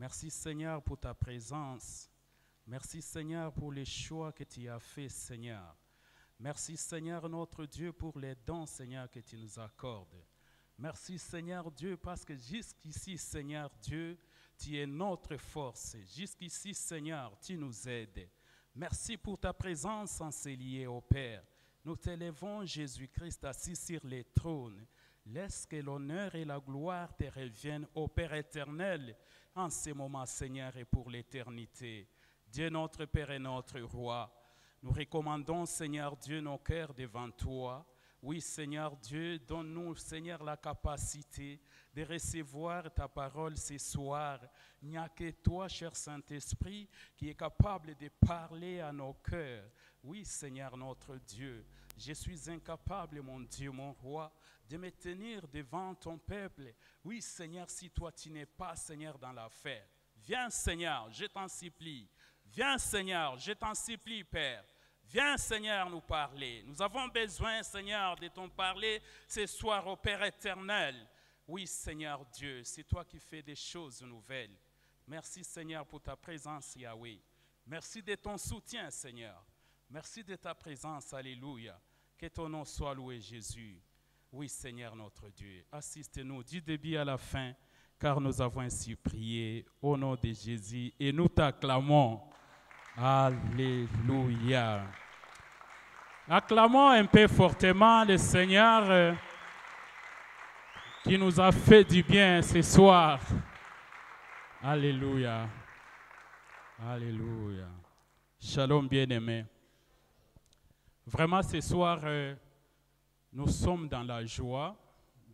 Merci Seigneur pour ta présence. Merci Seigneur pour les choix que tu as faits, Seigneur. Merci Seigneur notre Dieu pour les dons, Seigneur, que tu nous accordes. Merci Seigneur Dieu parce que jusqu'ici, Seigneur Dieu, tu es notre force. Jusqu'ici, Seigneur, tu nous aides. Merci pour ta présence enseignée au Père. Nous t'élèvons, Jésus-Christ, assis sur les trônes. Laisse que l'honneur et la gloire te reviennent au Père éternel en ce moment, Seigneur, et pour l'éternité. Dieu notre Père et notre Roi, nous recommandons, Seigneur Dieu, nos cœurs devant toi. Oui, Seigneur Dieu, donne-nous, Seigneur, la capacité de recevoir ta parole ce soir. Il n'y a que toi, cher Saint-Esprit, qui est capable de parler à nos cœurs. Oui, Seigneur notre Dieu, je suis incapable, mon Dieu, mon Roi, de me tenir devant ton peuple. Oui, Seigneur, si toi tu n'es pas, Seigneur, dans l'affaire. Viens, Seigneur, je t'en supplie. Viens, Seigneur, je t'en supplie, Père. Viens, Seigneur, nous parler. Nous avons besoin, Seigneur, de ton parler ce soir au Père éternel. Oui, Seigneur Dieu, c'est toi qui fais des choses nouvelles. Merci, Seigneur, pour ta présence, Yahweh. Merci de ton soutien, Seigneur. Merci de ta présence, alléluia. Que ton nom soit loué, Jésus. Oui, Seigneur notre Dieu, assiste-nous du début à la fin, car nous avons ainsi prié au nom de Jésus et nous t'acclamons. Alléluia. Acclamons un peu fortement le Seigneur qui nous a fait du bien ce soir. Alléluia. Alléluia. Shalom bien-aimés. Vraiment ce soir, nous sommes dans la joie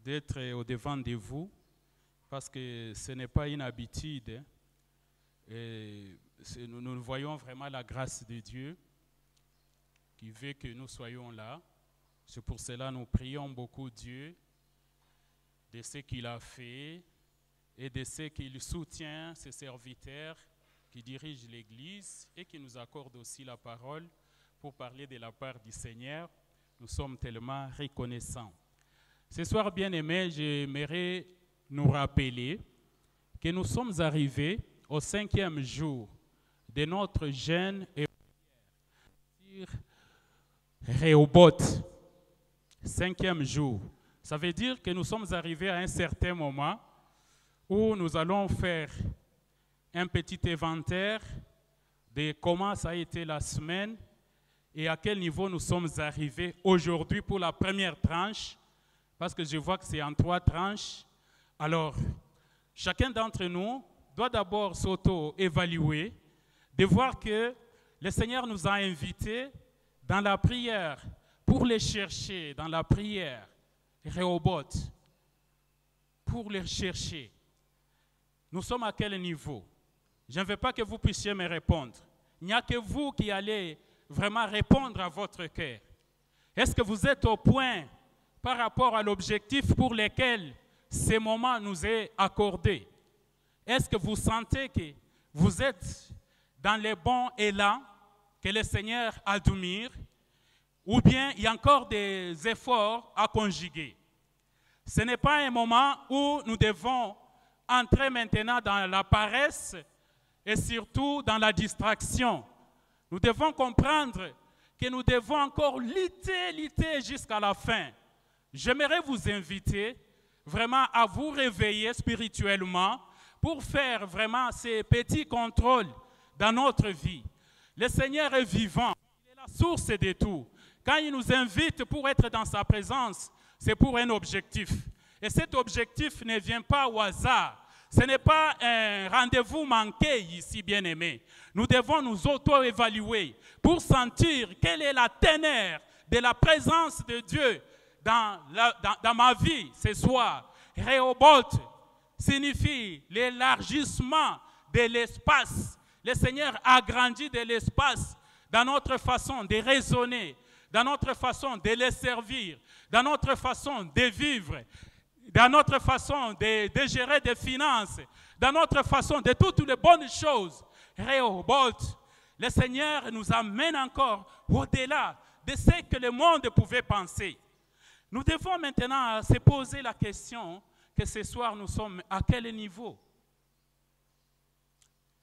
d'être au-devant de vous parce que ce n'est pas une habitude. Et nous voyons vraiment la grâce de Dieu qui veut que nous soyons là. C'est pour cela que nous prions beaucoup Dieu de ce qu'il a fait et de ce qu'il soutient ses serviteurs qui dirigent l'Église et qui nous accordent aussi la parole pour parler de la part du Seigneur. Nous sommes tellement reconnaissants. Ce soir, bien-aimés, j'aimerais nous rappeler que nous sommes arrivés au 5e jour de notre jeûne et prière sur Rehoboth. 5e jour. Ça veut dire que nous sommes arrivés à un certain moment où nous allons faire un petit inventaire de comment ça a été la semaine et à quel niveau nous sommes arrivés aujourd'hui pour la première tranche, parce que je vois que c'est en 3 tranches. Alors, chacun d'entre nous doit d'abord s'auto-évaluer, de voir que le Seigneur nous a invités dans la prière, pour les chercher, dans la prière, Rehoboth, pour les chercher. Nous sommes à quel niveau? Je ne veux pas que vous puissiez me répondre. Il n'y a que vous qui allez vraiment répondre à votre cœur. Est-ce que vous êtes au point par rapport à l'objectif pour lequel ce moment nous est accordé? Est-ce que vous sentez que vous êtes dans les bons élans que le Seigneur admire, ou bien il y a encore des efforts à conjuguer? Ce n'est pas un moment où nous devons entrer maintenant dans la paresse et surtout dans la distraction. Nous devons comprendre que nous devons encore lutter jusqu'à la fin. J'aimerais vous inviter vraiment à vous réveiller spirituellement pour faire vraiment ces petits contrôles dans notre vie. Le Seigneur est vivant, il est la source de tout. Quand il nous invite pour être dans sa présence, c'est pour un objectif. Et cet objectif ne vient pas au hasard. Ce n'est pas un rendez-vous manqué ici, bien-aimés. Nous devons nous auto-évaluer pour sentir quelle est la teneur de la présence de Dieu dans ma vie ce soir. Rehoboth signifie l'élargissement de l'espace. Le Seigneur agrandit de l'espace dans notre façon de raisonner, dans notre façon de les servir, dans notre façon de vivre, dans notre façon de gérer des finances, dans notre façon de toutes les bonnes choses. Rehoboth, le Seigneur nous amène encore au-delà de ce que le monde pouvait penser. Nous devons maintenant se poser la question que ce soir nous sommes à quel niveau?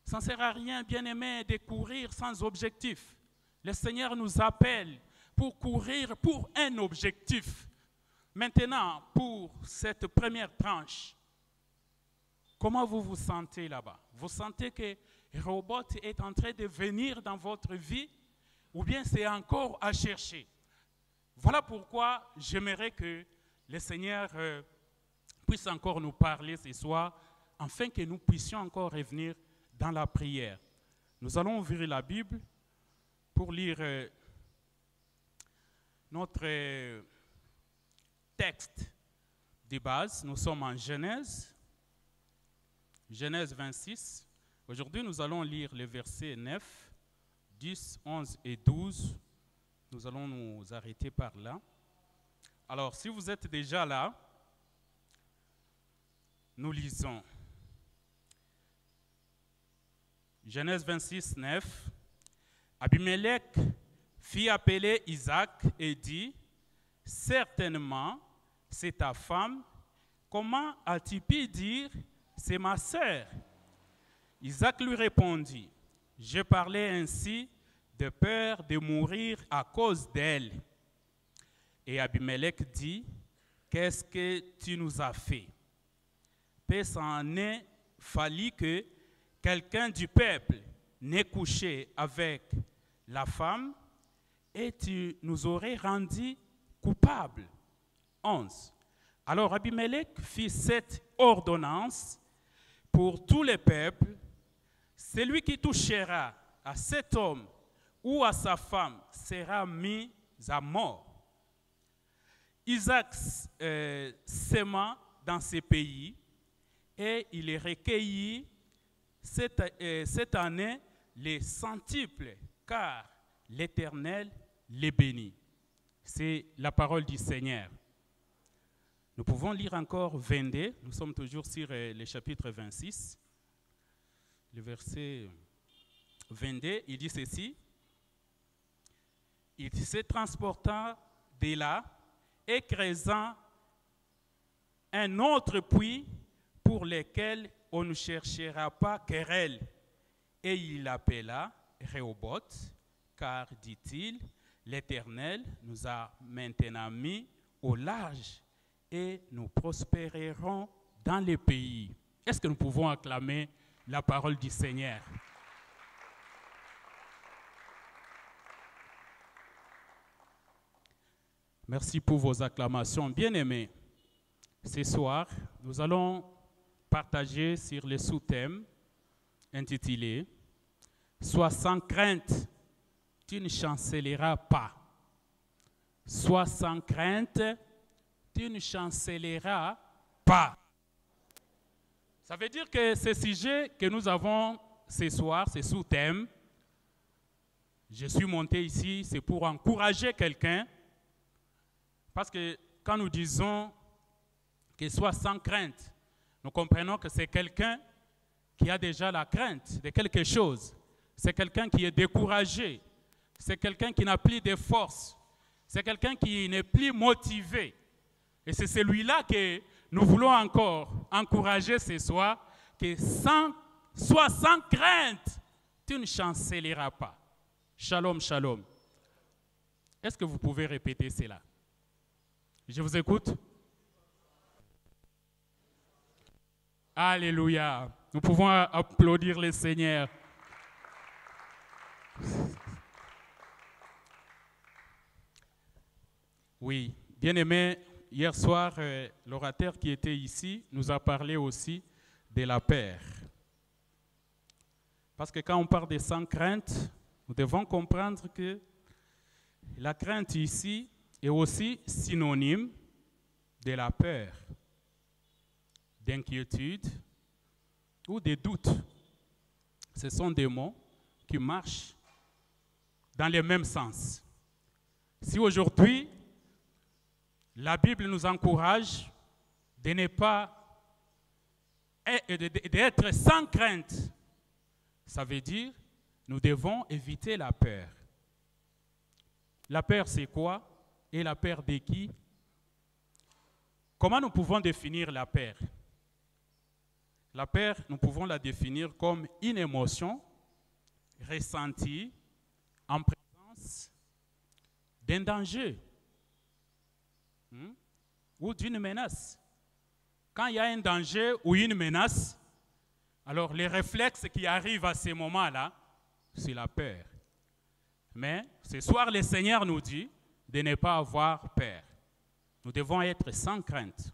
Ça ne sert à rien, bien-aimé, de courir sans objectif. Le Seigneur nous appelle pour courir pour un objectif. Maintenant, pour cette première tranche, comment vous vous sentez là-bas? Vous sentez que Rehoboth est en train de venir dans votre vie ou bien c'est encore à chercher? Voilà pourquoi j'aimerais que le Seigneur puisse encore nous parler ce soir afin que nous puissions encore revenir dans la prière. Nous allons ouvrir la Bible pour lire notre texte de base. Nous sommes en Genèse 26. Aujourd'hui, nous allons lire les versets 9, 10, 11 et 12. Nous allons nous arrêter par là. Alors, si vous êtes déjà là, nous lisons. Genèse 26, 9. Abimelech fit appeler Isaac et dit, « Certainement, c'est ta femme. Comment as-tu pu dire, c'est ma sœur? » Isaac lui répondit, « Je parlais ainsi de peur de mourir à cause d'elle. » Et Abimelech dit, « Qu'est-ce que tu nous as fait? Peu s'en est fallu que quelqu'un du peuple n'ait couché avec la femme et tu nous aurais rendus coupables. » 11. Alors Abimelech fit cette ordonnance pour tous les peuples. Celui qui touchera à cet homme ou à sa femme sera mis à mort. Isaac s'aima dans ces pays et il recueillit cette année les centuples, car l'Éternel les bénit. C'est la parole du Seigneur. Nous pouvons lire encore 22. Nous sommes toujours sur le chapitre 26. Le verset 22, il dit ceci. Il se transporta de là et creusant un autre puits pour lequel on ne cherchera pas querelle. Et il l'appela Rehoboth, car, dit-il, l'Éternel nous a maintenant mis au large et nous prospérerons dans les pays. Est-ce que nous pouvons acclamer la parole du Seigneur? Merci pour vos acclamations. Bien-aimés, ce soir, nous allons partager sur le sous-thème intitulé « Sois sans crainte, tu ne chancelleras pas. » Sois sans crainte, tu ne chancelleras pas. Ça veut dire que ce sujet que nous avons ce soir, ce sous-thème, je suis monté ici, c'est pour encourager quelqu'un. Parce que quand nous disons qu'il soit sans crainte, nous comprenons que c'est quelqu'un qui a déjà la crainte de quelque chose. C'est quelqu'un qui est découragé. C'est quelqu'un qui n'a plus de force. C'est quelqu'un qui n'est plus motivé. Et c'est celui-là que nous voulons encore encourager ce soir, que sois sans crainte, tu ne chancelleras pas. Shalom, shalom. Est-ce que vous pouvez répéter cela? Je vous écoute. Alléluia. Nous pouvons applaudir le Seigneur. Oui, bien-aimé, hier soir, l'orateur qui était ici nous a parlé aussi de la peur. Parce que quand on parle de sans crainte, nous devons comprendre que la crainte ici est aussi synonyme de la peur, d'inquiétude ou de doute. Ce sont des mots qui marchent dans le même sens. Si aujourd'hui, la Bible nous encourage de ne pas d'être sans crainte, ça veut dire nous devons éviter la peur. La peur, c'est quoi? Et la peur de qui? Comment nous pouvons définir la peur? La peur, nous pouvons la définir comme une émotion ressentie en présence d'un danger ou d'une menace. Quand il y a un danger ou une menace, alors les réflexes qui arrivent à ces moments-là, c'est la peur. Mais ce soir, le Seigneur nous dit de ne pas avoir peur. Nous devons être sans crainte.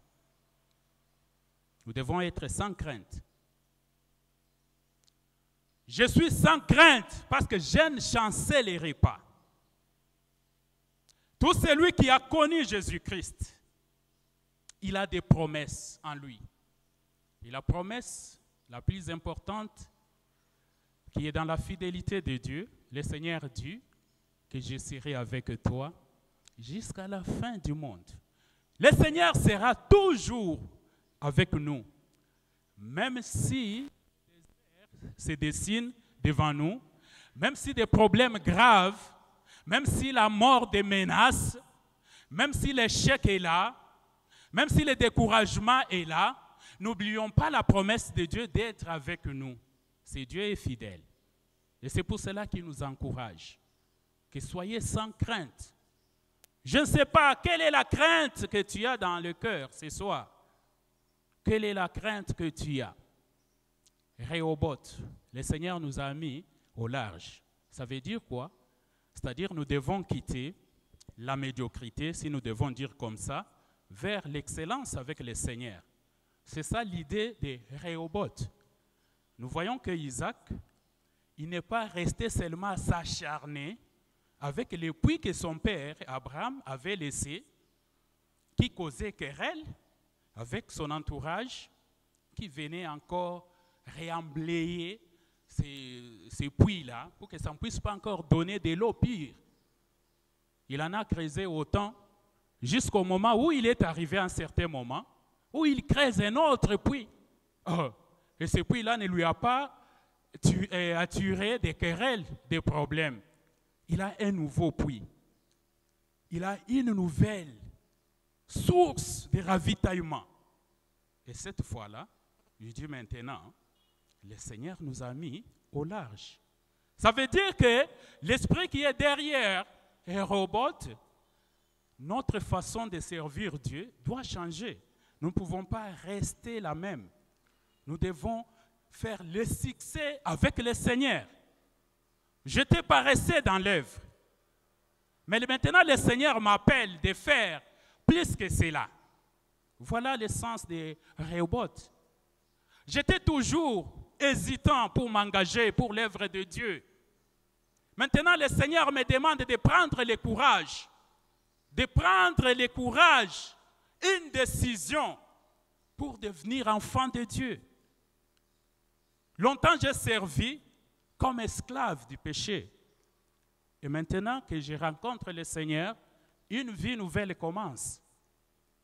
Nous devons être sans crainte. Je suis sans crainte parce que je ne chancellerai pas. Tout celui qui a connu Jésus-Christ, il a des promesses en lui. Et la promesse la plus importante qui est dans la fidélité de Dieu, le Seigneur dit que je serai avec toi jusqu'à la fin du monde. Le Seigneur sera toujours avec nous, même si les déserts se dessinent devant nous, même si des problèmes graves, même si la mort des menaces, même si l'échec est là, même si le découragement est là, n'oublions pas la promesse de Dieu d'être avec nous. C'est Dieu est fidèle. Et c'est pour cela qu'il nous encourage. Que soyez sans crainte. Je ne sais pas quelle est la crainte que tu as dans le cœur ce soir. Quelle est la crainte que tu as? Rehoboth, le Seigneur nous a mis au large. Ça veut dire quoi? C'est-à-dire nous devons quitter la médiocrité, si nous devons dire comme ça, vers l'excellence avec le Seigneur. C'est ça l'idée de Rehoboth. Nous voyons que Isaac, il n'est pas resté seulement à s'acharner avec les puits que son père Abraham avait laissés, qui causaient querelle avec son entourage, qui venait encore réemblayer ces puits-là pour que ça ne puisse pas encore donner de l'eau pire. Il en a creusé autant jusqu'au moment où il est arrivé à un certain moment où il creuse un autre puits. Et ce puits-là ne lui a pas attiré des querelles, des problèmes. Il a un nouveau puits. Il a une nouvelle source de ravitaillement. Et cette fois-là, je dis maintenant, le Seigneur nous a mis au large. Ça veut dire que l'esprit qui est derrière Rehoboth, notre façon de servir Dieu doit changer. Nous ne pouvons pas rester la même. Nous devons faire le succès avec le Seigneur. J'étais paresseux dans l'œuvre. Mais maintenant, le Seigneur m'appelle de faire plus que cela. Voilà le sens de Rehoboth. J'étais toujours hésitant pour m'engager pour l'œuvre de Dieu. Maintenant, le Seigneur me demande de prendre le courage. De prendre le courage, une décision pour devenir enfant de Dieu. Longtemps, j'ai servi comme esclave du péché. Et maintenant que je rencontre le Seigneur, une vie nouvelle commence.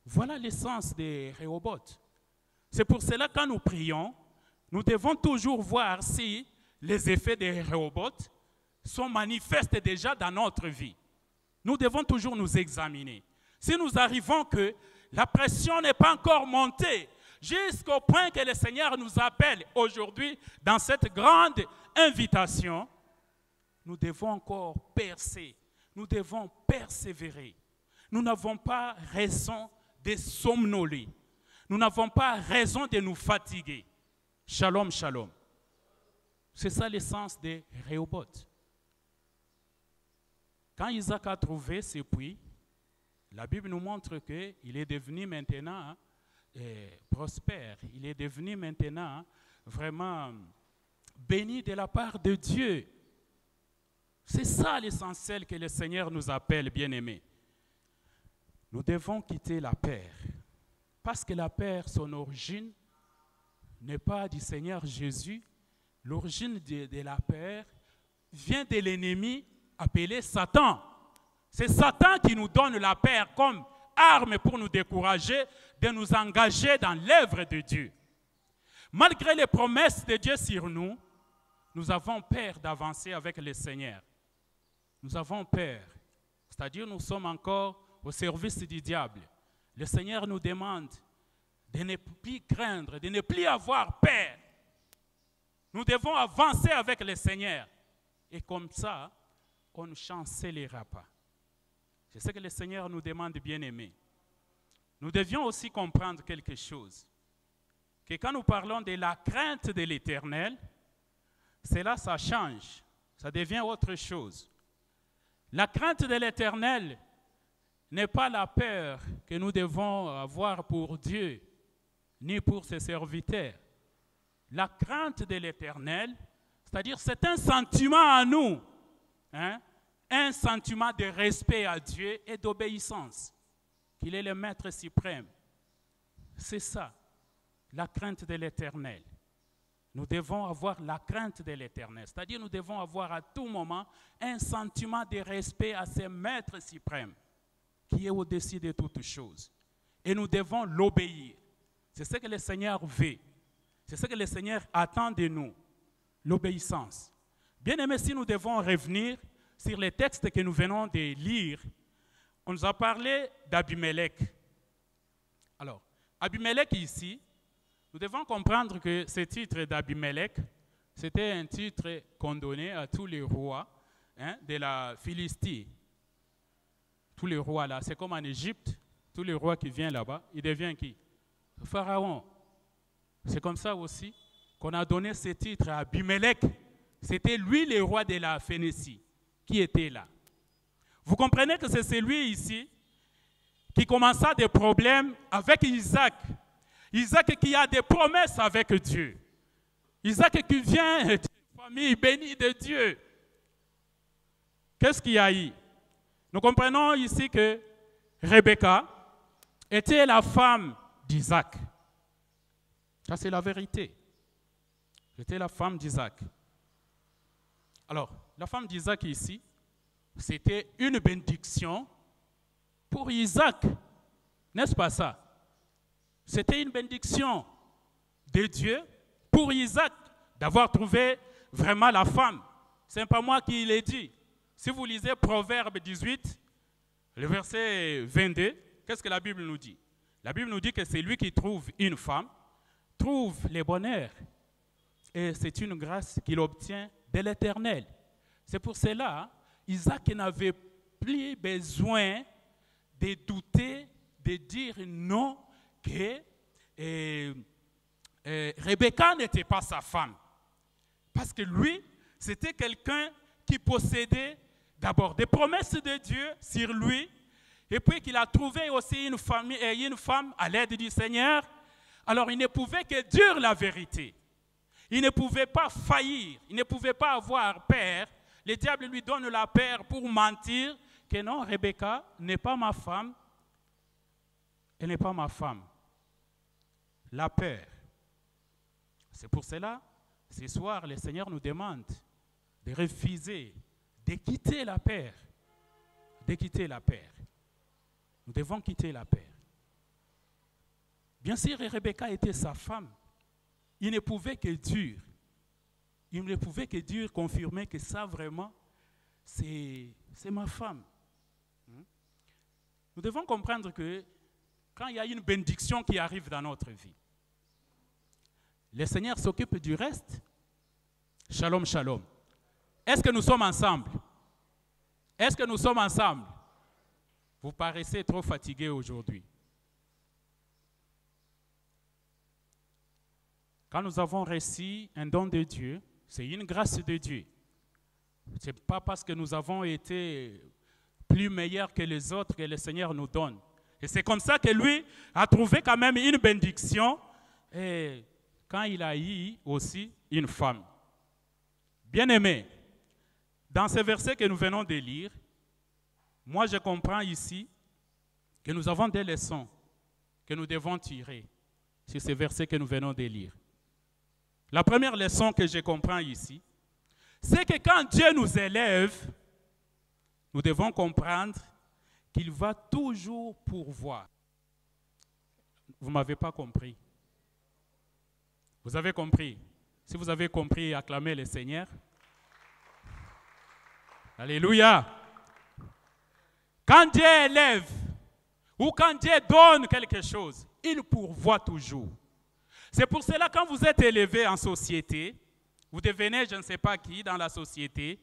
Voilà l'essence de Rehoboth. C'est pour cela que quand nous prions, nous devons toujours voir si les effets de Rehoboth sont manifestes déjà dans notre vie. Nous devons toujours nous examiner. Si nous arrivons que la pression n'est pas encore montée, jusqu'au point que le Seigneur nous appelle aujourd'hui dans cette grande invitation, nous devons encore percer, nous devons persévérer. Nous n'avons pas raison de somnoler. Nous n'avons pas raison de nous fatiguer. Shalom, shalom. C'est ça l'essence de Rehoboth. Quand Isaac a trouvé ce puits, la Bible nous montre qu'il est devenu maintenant prospère. Il est devenu maintenant vraiment béni de la part de Dieu. C'est ça l'essentiel que le Seigneur nous appelle, bien-aimés. Nous devons quitter la peur. Parce que la peur, son origine n'est pas du Seigneur Jésus. L'origine de la peur vient de l'ennemi appelé Satan. C'est Satan qui nous donne la peur comme arme pour nous décourager de nous engager dans l'œuvre de Dieu. Malgré les promesses de Dieu sur nous, nous avons peur d'avancer avec le Seigneur. Nous avons peur. C'est-à-dire nous sommes encore au service du diable. Le Seigneur nous demande de ne plus craindre, de ne plus avoir peur. Nous devons avancer avec le Seigneur. Et comme ça, on ne chancellera pas. C'est ce que le Seigneur nous demande, bien-aimés. Nous devions aussi comprendre quelque chose. Que quand nous parlons de la crainte de l'Éternel, cela, ça change. Ça devient autre chose. La crainte de l'Éternel n'est pas la peur que nous devons avoir pour Dieu, ni pour ses serviteurs. La crainte de l'Éternel, c'est-à-dire c'est un sentiment à nous, hein? Un sentiment de respect à Dieu et d'obéissance, qu'il est le Maître suprême. C'est ça, la crainte de l'Éternel. Nous devons avoir la crainte de l'Éternel, c'est-à-dire nous devons avoir à tout moment un sentiment de respect à ce Maître suprême, qui est au-dessus de toutes choses. Et nous devons l'obéir. C'est ce que le Seigneur veut. C'est ce que le Seigneur attend de nous, l'obéissance. Bien aimé, si nous devons revenir sur les textes que nous venons de lire, on nous a parlé d'Abimelech. Alors, Abimelech ici, nous devons comprendre que ce titre d'Abimelech, c'était un titre qu'on donnait à tous les rois, hein, de la Philistie. Tous les rois là, c'est comme en Égypte, tous les rois qui viennent là-bas, ils deviennent qui? Pharaon. C'est comme ça aussi qu'on a donné ce titre à Abimelech. C'était lui le roi de la Phénicie qui était là. Vous comprenez que c'est celui ici qui commença des problèmes avec Isaac. Isaac qui a des promesses avec Dieu. Isaac qui vient d'une famille bénie de Dieu. Qu'est-ce qu'il y a eu? Nous comprenons ici que Rebecca était la femme d'Isaac. Ça, c'est la vérité. C'était la femme d'Isaac. Alors, la femme d'Isaac ici, c'était une bénédiction pour Isaac. N'est-ce pas ça? C'était une bénédiction de Dieu pour Isaac d'avoir trouvé vraiment la femme. Ce n'est pas moi qui l'ai dit. Si vous lisez Proverbe 18, le verset 22, qu'est-ce que la Bible nous dit? La Bible nous dit que c'est lui qui trouve une femme, trouve le bonheur. Et c'est une grâce qu'il obtient de l'Éternel. C'est pour cela, Isaac n'avait plus besoin de douter, de dire non, que Rebecca n'était pas sa femme. Parce que lui, c'était quelqu'un qui possédait d'abord des promesses de Dieu sur lui, et puis qu'il a trouvé aussi une femme à l'aide du Seigneur. Alors il ne pouvait que dire la vérité. Il ne pouvait pas faillir, il ne pouvait pas avoir peur. Le diable lui donne la peur pour mentir que non, Rebecca n'est pas ma femme. Elle n'est pas ma femme. La peur. C'est pour cela, ce soir, le Seigneur nous demande de refuser, de quitter la peur. De quitter la peur. Nous devons quitter la peur. Bien sûr, Rebecca était sa femme. Il ne pouvait que dire. Il ne pouvait que dire, confirmer que ça vraiment, c'est ma femme. Nous devons comprendre que quand il y a une bénédiction qui arrive dans notre vie, le Seigneur s'occupe du reste. Shalom, shalom. Est-ce que nous sommes ensemble? Est-ce que nous sommes ensemble? Vous paraissez trop fatigués aujourd'hui. Quand nous avons reçu un don de Dieu, c'est une grâce de Dieu. Ce n'est pas parce que nous avons été plus meilleurs que les autres que le Seigneur nous donne. Et c'est comme ça que lui a trouvé quand même une bénédiction. Et quand il a eu aussi une femme. Bien-aimé, dans ce verset que nous venons de lire, moi je comprends ici que nous avons des leçons que nous devons tirer sur ce verset que nous venons de lire. La première leçon que je comprends ici, c'est que quand Dieu nous élève, nous devons comprendre qu'il va toujours pourvoir. Vous ne m'avez pas compris. Vous avez compris? Si vous avez compris, acclamez le Seigneur. Alléluia. Quand Dieu élève ou quand Dieu donne quelque chose, Il pourvoit toujours. C'est pour cela, quand vous êtes élevé en société, vous devenez je ne sais pas qui dans la société,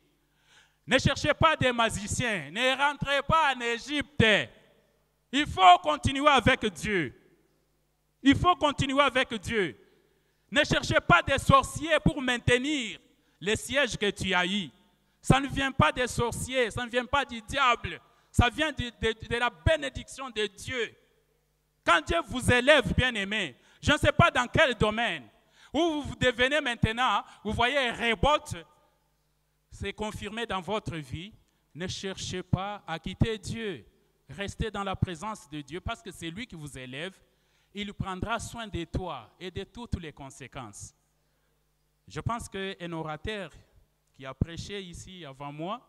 ne cherchez pas des magiciens, ne rentrez pas en Égypte. Il faut continuer avec Dieu. Il faut continuer avec Dieu. Ne cherchez pas des sorciers pour maintenir les sièges que tu as eus. Ça ne vient pas des sorciers, ça ne vient pas du diable. Ça vient de la bénédiction de Dieu. Quand Dieu vous élève, bien-aimé, je ne sais pas dans quel domaine, où vous devenez maintenant, vous voyez Rehoboth, c'est confirmé dans votre vie, ne cherchez pas à quitter Dieu. Restez dans la présence de Dieu parce que c'est lui qui vous élève. Il prendra soin de toi et de toutes les conséquences. Je pense qu'un orateur qui a prêché ici avant moi,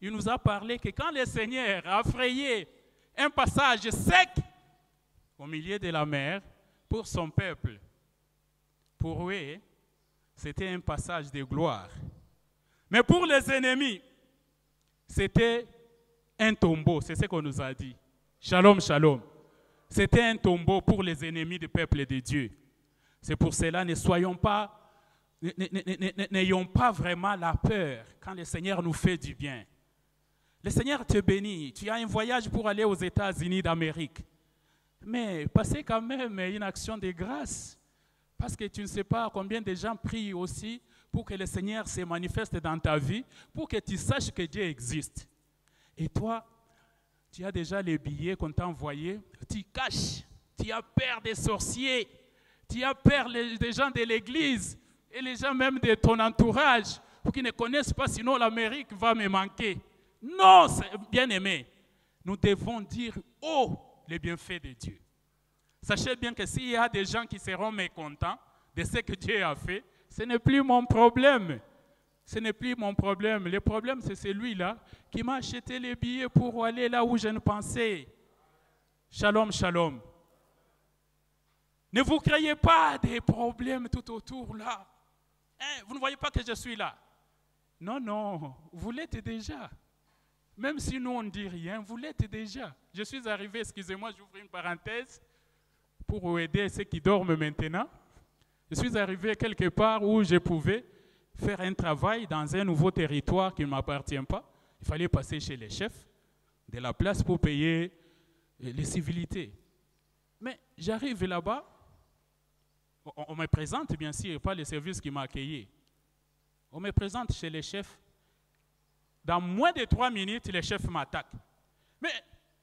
il nous a parlé que quand le Seigneur a frayé un passage sec au milieu de la mer pour son peuple, pour eux, c'était un passage de gloire. Mais pour les ennemis, c'était un tombeau, c'est ce qu'on nous a dit. Shalom, shalom. C'était un tombeau pour les ennemis du peuple de Dieu. C'est pour cela, n'ayons pas vraiment la peur quand le Seigneur nous fait du bien. Le Seigneur te bénit. Tu as un voyage pour aller aux États-Unis d'Amérique. Mais passez quand même une action de grâce. Parce que tu ne sais pas combien de gens prient aussi pour que le Seigneur se manifeste dans ta vie, pour que tu saches que Dieu existe. Et toi, tu as déjà les billets qu'on t'a envoyés, tu caches, tu as peur des sorciers, tu as peur des gens de l'église et les gens même de ton entourage pour qu'ils ne connaissent pas, sinon l'Amérique va me manquer. Non, bien-aimé, nous devons dire « Oh, les bienfaits de Dieu ». Sachez bien que s'il y a des gens qui seront mécontents de ce que Dieu a fait, ce n'est plus mon problème. Ce n'est plus mon problème. Le problème, c'est celui-là qui m'a acheté les billets pour aller là où je ne pensais. Shalom, shalom. Ne vous créez pas des problèmes tout autour là. Hein, vous ne voyez pas que je suis là? Non, non, vous l'êtes déjà. Même si nous, on ne dit rien, vous l'êtes déjà. Je suis arrivé, excusez-moi, j'ouvre une parenthèse pour aider ceux qui dorment maintenant. Je suis arrivé quelque part où je pouvais faire un travail dans un nouveau territoire qui ne m'appartient pas. Il fallait passer chez les chefs de la place pour payer les civilités. Mais j'arrive là-bas, on me présente bien sûr, pas le service qui m'a accueilli. On me présente chez les chefs. Dans moins de 3 minutes, les chefs m'attaquent. Mais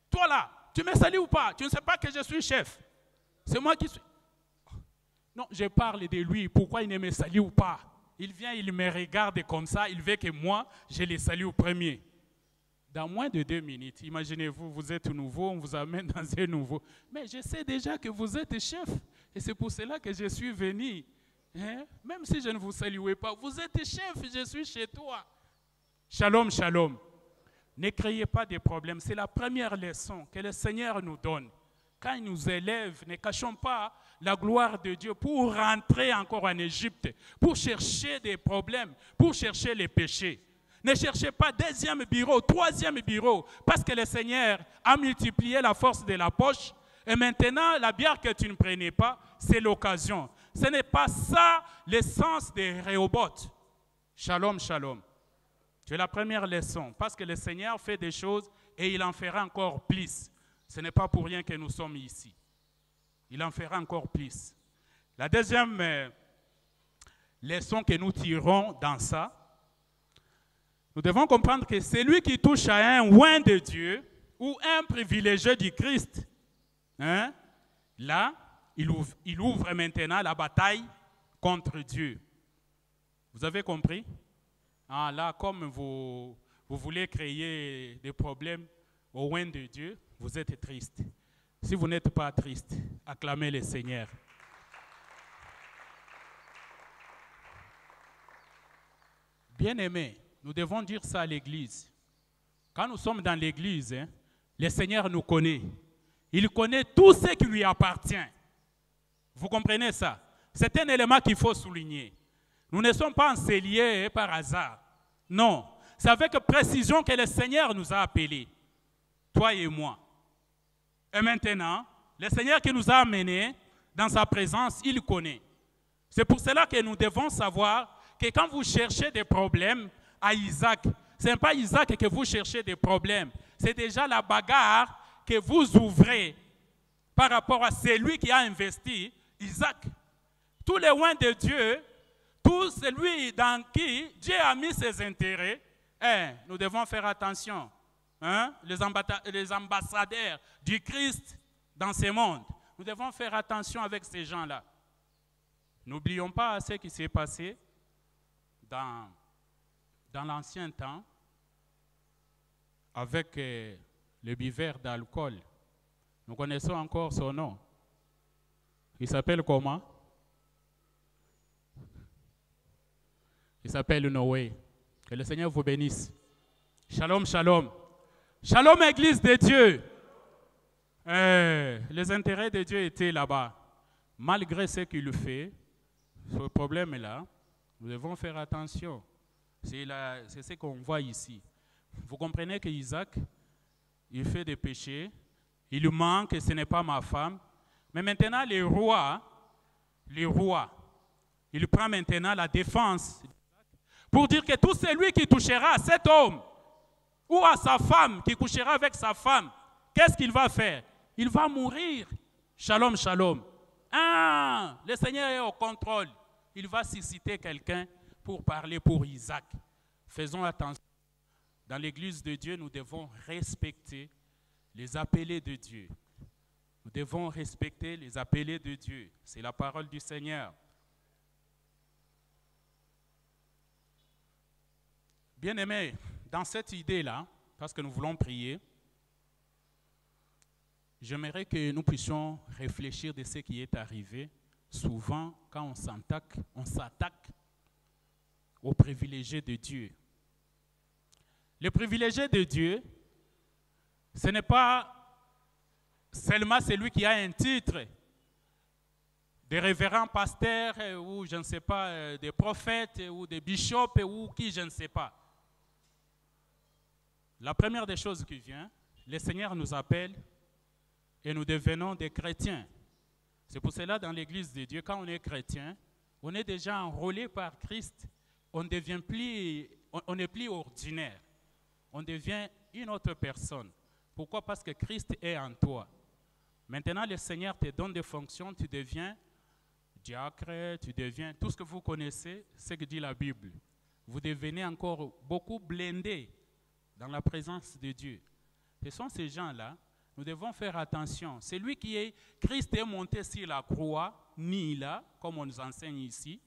toi là, tu me salues ou pas? Tu ne sais pas que je suis chef. C'est moi qui suis... Non, je parle de lui. Pourquoi il ne me salue ou pas? Il vient, il me regarde comme ça. Il veut que moi, je le salue au premier. Dans moins de 2 minutes, imaginez-vous, vous êtes nouveau, on vous amène dans un nouveau. Mais je sais déjà que vous êtes chef. Et c'est pour cela que je suis venu. Hein? Même si je ne vous saluais pas, vous êtes chef, je suis chez toi. Shalom, shalom. Ne créez pas de problèmes. C'est la première leçon que le Seigneur nous donne. Quand il nous élève, ne cachons pas la gloire de Dieu pour rentrer encore en Égypte, pour chercher des problèmes, pour chercher les péchés. Ne cherchez pas 2e bureau, 3e bureau, parce que le Seigneur a multiplié la force de la poche. Et maintenant, la bière que tu ne prenais pas, c'est l'occasion. Ce n'est pas ça l'essence de Rehoboth. Shalom, shalom. C'est la première leçon, parce que le Seigneur fait des choses et il en fera encore plus. Ce n'est pas pour rien que nous sommes ici. Il en fera encore plus. La deuxième leçon que nous tirons dans ça, nous devons comprendre que celui qui touche à un oint de Dieu ou un privilégié du Christ, hein, là, il ouvre maintenant la bataille contre Dieu. Vous avez compris? Ah, là, comme vous voulez créer des problèmes au oint de Dieu, vous êtes triste. Si vous n'êtes pas triste, acclamez le Seigneur. Bien-aimés, nous devons dire ça à l'Église. Quand nous sommes dans l'Église, hein, le Seigneur nous connaît. Il connaît tout ce qui lui appartient. Vous comprenez ça? C'est un élément qu'il faut souligner. Nous ne sommes pas enseignés par hasard. Non, c'est avec précision que le Seigneur nous a appelés, toi et moi. Et maintenant, Le Seigneur qui nous a amenés dans sa présence, il connaît. C'est pour cela que nous devons savoir que quand vous cherchez des problèmes à Isaac, ce n'est pas Isaac que vous cherchez des problèmes. C'est déjà la bagarre que vous ouvrez par rapport à celui qui a investi, Isaac. Tous les loin de Dieu, tout celui dans qui Dieu a mis ses intérêts, nous devons faire attention. Hein? Les ambassadeurs du Christ dans ce monde, nous devons faire attention avec ces gens-là. N'oublions pas ce qui s'est passé dans l'ancien temps avec le buveur d'alcool. Nous connaissons encore son nom. Il s'appelle comment? Il s'appelle Noé. Que le Seigneur vous bénisse. Shalom, shalom. Shalom, Église de Dieu. Les intérêts de Dieu étaient là-bas. Malgré ce qu'il fait, ce problème-là, nous devons faire attention. C'est ce qu'on voit ici. Vous comprenez que Isaac, il fait des péchés, il lui manque, ce n'est pas ma femme. Mais maintenant, le roi, il prend maintenant la défense pour dire que tout celui qui touchera à cet homme ou à sa femme, qui couchera avec sa femme, qu'est-ce qu'il va faire? Il va mourir. Shalom, shalom. Le Seigneur est au contrôle. Il va susciter quelqu'un pour parler pour Isaac. Faisons attention. Dans l'église de Dieu, nous devons respecter les appelés de Dieu. Nous devons respecter les appelés de Dieu. C'est la parole du Seigneur. Bien-aimés, dans cette idée-là, parce que nous voulons prier, j'aimerais que nous puissions réfléchir de ce qui est arrivé. Souvent, quand on s'attaque aux privilégiés de Dieu. Les privilégiés de Dieu, ce n'est pas seulement celui qui a un titre des révérends pasteurs ou je ne sais pas, des prophètes ou des bishops ou qui je ne sais pas. La première des choses qui vient, le Seigneur nous appelle et nous devenons des chrétiens. C'est pour cela dans l'église de Dieu, quand on est chrétien, on est déjà enrôlé par Christ. On n'est plus ordinaire. On devient une autre personne. Pourquoi? Parce que Christ est en toi. Maintenant, le Seigneur te donne des fonctions, tu deviens diacre, tu deviens tout ce que vous connaissez, ce que dit la Bible. Vous devenez encore beaucoup blindés dans la présence de Dieu. Ce sont ces gens-là, nous devons faire attention. Celui qui est, Christ est monté sur la croix, ni là, comme on nous enseigne ici.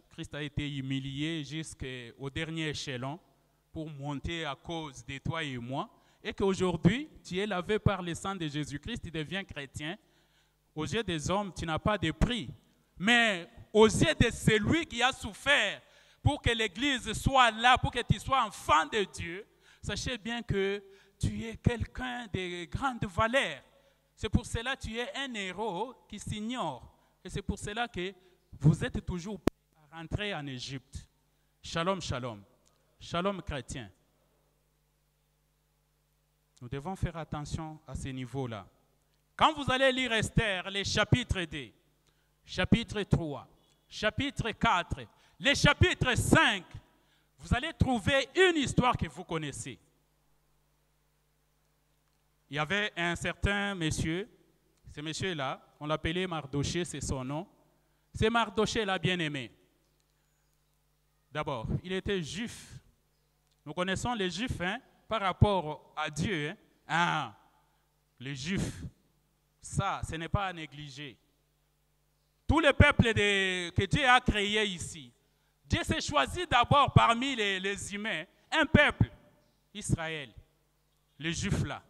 Christ a été humilié jusqu'au dernier échelon pour monter à cause de toi et moi. Et qu'aujourd'hui, tu es lavé par le sang de Jésus-Christ, tu deviens chrétien. Aux yeux des hommes, tu n'as pas de prix. Mais aux yeux de celui qui a souffert pour que l'Église soit là, pour que tu sois enfant de Dieu, sachez bien que tu es quelqu'un de grande valeur. C'est pour cela que tu es un héros qui s'ignore. Et c'est pour cela que vous êtes toujours prêts à rentrer en Égypte. Shalom, shalom. Shalom chrétien. Nous devons faire attention à ce niveau-là. Quand vous allez lire Esther, les chapitres 2, chapitre 3, chapitre 4, les chapitres 5, vous allez trouver une histoire que vous connaissez. Il y avait un certain monsieur, ce monsieur-là, on l'appelait Mardoché, c'est son nom. C'est Mardoché-là, bien-aimé. D'abord, il était juif. Nous connaissons les juifs par rapport à Dieu. Les juifs, ça, ce n'est pas à négliger. Tous les peuples que Dieu a créés ici, Dieu s'est choisi d'abord parmi les humains, un peuple, Israël, les juifs là.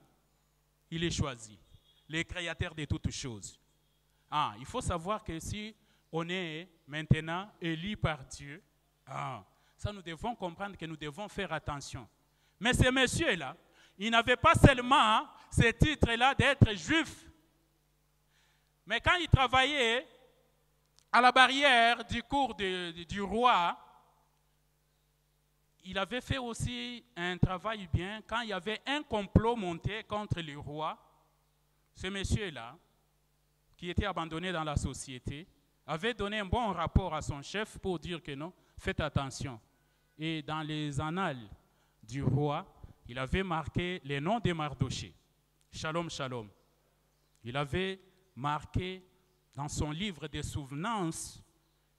Il est choisi, les créateurs de toutes choses. Il faut savoir que si on est maintenant élu par Dieu, ça nous devons comprendre que nous devons faire attention. Mais ce monsieur-là, il n'avait pas seulement ce titre-là d'être juif. Mais quand il travaillait à la barrière du cour du roi, il avait fait aussi un travail bien. Quand il y avait un complot monté contre le roi, ce monsieur-là, qui était abandonné dans la société, avait donné un bon rapport à son chef pour dire que non, faites attention. Et dans les annales du roi, il avait marqué les noms de Mardochée. Shalom, shalom. Il avait marqué dans son livre des souvenances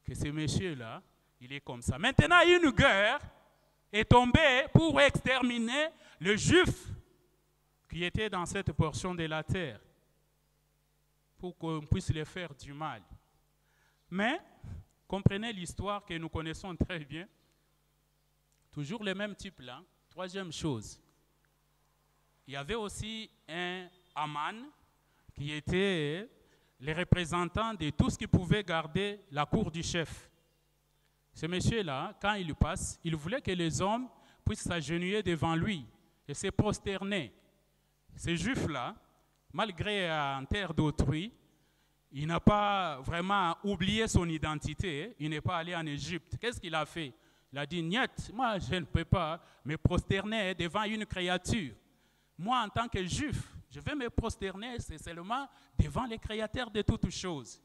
que ce monsieur-là, il est comme ça. Maintenant, une guerre est tombée pour exterminer les Juifs qui étaient dans cette portion de la terre, pour qu'on puisse les faire du mal. Mais, comprenez l'histoire que nous connaissons très bien. Toujours le même type là. Troisième chose, il y avait aussi un Aman qui était le représentant de tout ce qui pouvait garder la cour du chef. Ce monsieur-là, quand il passe, il voulait que les hommes puissent s'agenouiller devant lui et se prosterner. Ce juif-là, malgré en terre d'autrui, il n'a pas vraiment oublié son identité. Il n'est pas allé en Égypte. Qu'est-ce qu'il a fait? Il a dit, niet, moi je ne peux pas me prosterner devant une créature. Moi, en tant que juif, je vais me prosterner, c'est seulement devant le créateur de toutes choses.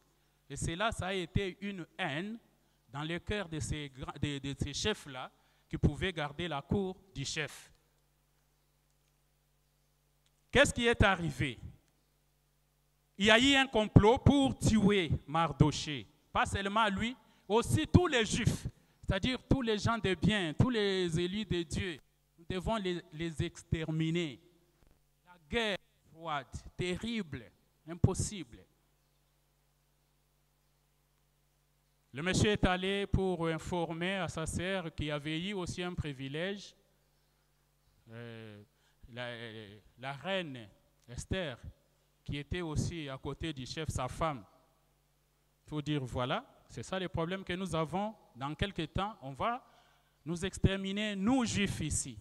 Et cela, ça a été une haine dans le cœur de ces chefs-là qui pouvaient garder la cour du chef. Qu'est-ce qui est arrivé? Il y a eu un complot pour tuer Mardochée. Pas seulement lui, aussi tous les Juifs, c'est-à-dire tous les gens de bien, tous les élus de Dieu. Nous devons les exterminer. La guerre froide, terrible, impossible. Le monsieur est allé pour informer à sa sœur qu'il avait eu aussi un privilège. La reine Esther, qui était aussi à côté du chef, sa femme, pour dire voilà, c'est ça le problème que nous avons. Dans quelques temps, on va nous exterminer, nous juifs ici.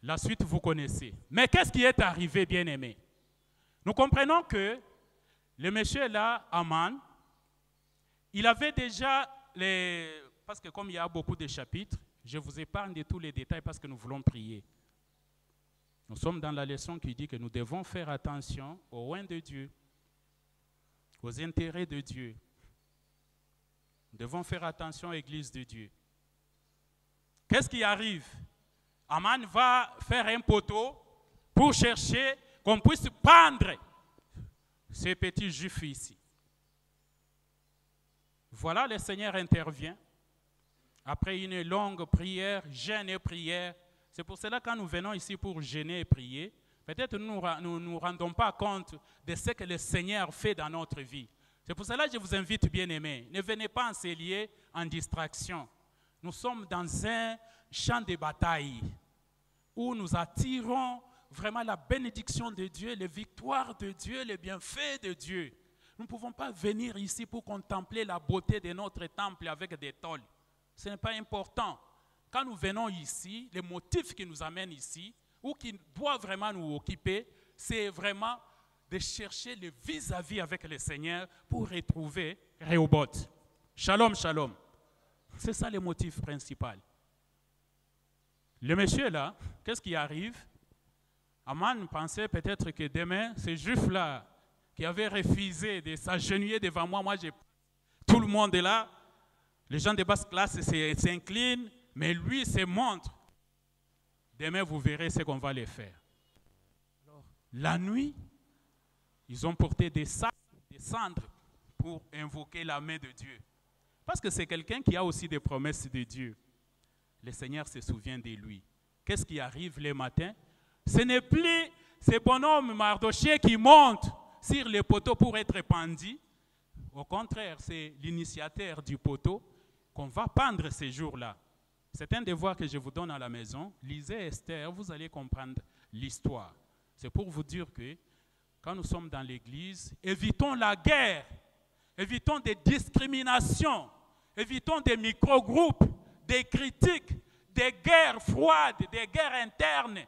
La suite, vous connaissez. Mais qu'est-ce qui est arrivé, bien-aimés? Nous comprenons que le monsieur là, Aman, il avait déjà parce que comme il y a beaucoup de chapitres, je vous épargne de tous les détails parce que nous voulons prier. Nous sommes dans la leçon qui dit que nous devons faire attention aux oins de Dieu, aux intérêts de Dieu. Nous devons faire attention à l'Église de Dieu. Qu'est-ce qui arrive? Aman va faire un poteau pour chercher qu'on puisse pendre ces petits juifs ici. Voilà, le Seigneur intervient. Après une longue prière, jeûne et prière. C'est pour cela que quand nous venons ici pour jeûner et prier, peut-être nous ne nous rendons pas compte de ce que le Seigneur fait dans notre vie. C'est pour cela que je vous invite, bien-aimés, ne venez pas en s'élier en distraction. Nous sommes dans un champ de bataille où nous attirons vraiment la bénédiction de Dieu, les victoires de Dieu, les bienfaits de Dieu. Nous ne pouvons pas venir ici pour contempler la beauté de notre temple avec des tôles. Ce n'est pas important. Quand nous venons ici, le motif qui nous amène ici, ou qui doit vraiment nous occuper, c'est vraiment de chercher le vis-à-vis avec le Seigneur pour retrouver Rehoboth. Shalom, shalom. C'est ça le motif principal. Le monsieur là, qu'est-ce qui arrive? Aman pensait peut-être que demain, ces juifs-là qui avaient refusé de s'agenouiller devant moi, tout le monde est là, les gens de basse classe s'inclinent, mais lui se montre. Demain, vous verrez ce qu'on va les faire. Alors, la nuit, ils ont porté des sacs, des cendres pour invoquer la main de Dieu. Parce que c'est quelqu'un qui a aussi des promesses de Dieu. Le Seigneur se souvient de lui. Qu'est-ce qui arrive le matin? Ce n'est plus ce bonhomme Mardochée qui monte sur le poteau pour être pendu. Au contraire, c'est l'initiateur du poteau qu'on va pendre ces jours-là. C'est un devoir que je vous donne à la maison. Lisez Esther, vous allez comprendre l'histoire. C'est pour vous dire que quand nous sommes dans l'église, évitons la guerre, évitons des discriminations, évitons des micro-groupes, des critiques, des guerres froides, des guerres internes,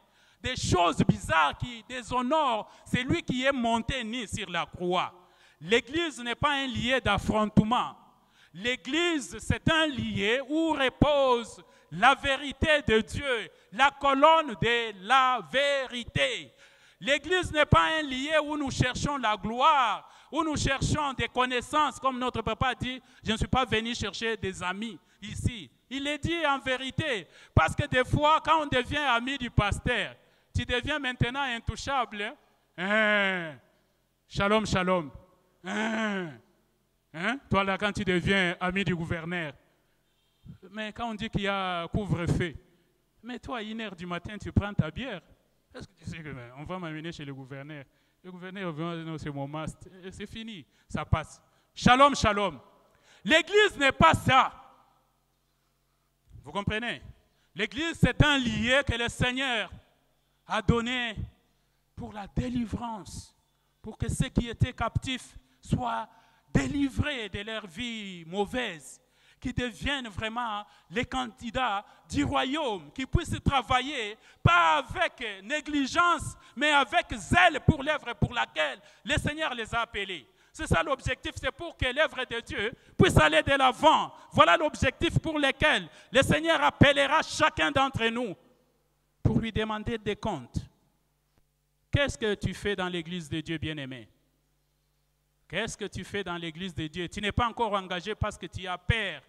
des choses bizarres qui déshonorent celui qui est monté ni sur la croix. L'église n'est pas un lieu d'affrontement. L'église, c'est un lieu où repose la vérité de Dieu, la colonne de la vérité. L'église n'est pas un lieu où nous cherchons la gloire, où nous cherchons des connaissances, comme notre papa dit, je ne suis pas venu chercher des amis ici. Il est dit en vérité, parce que des fois, quand on devient ami du pasteur, tu deviens maintenant intouchable. Hein? Shalom, shalom. Hein? Toi là, quand tu deviens ami du gouverneur. Mais quand on dit qu'il y a couvre-feu, mais toi, à 1h du matin, tu prends ta bière. Est-ce que tu sais qu'on va m'amener chez le gouverneur? Le gouverneur va dire, c'est mon masque. C'est fini, ça passe. Shalom, shalom. L'église n'est pas ça. Vous comprenez? L'église, c'est un lieu que le Seigneur a donné pour la délivrance, pour que ceux qui étaient captifs soient délivrés de leur vie mauvaise, qui deviennent vraiment les candidats du royaume, qui puissent travailler, pas avec négligence, mais avec zèle pour l'œuvre pour laquelle le Seigneur les a appelés. C'est ça l'objectif, c'est pour que l'œuvre de Dieu puisse aller de l'avant. Voilà l'objectif pour lequel le Seigneur appellera chacun d'entre nous pour lui demander des comptes. Qu'est-ce que tu fais dans l'église de Dieu, bien-aimé? Qu'est-ce que tu fais dans l'église de Dieu? Tu n'es pas encore engagé parce que tu as peur.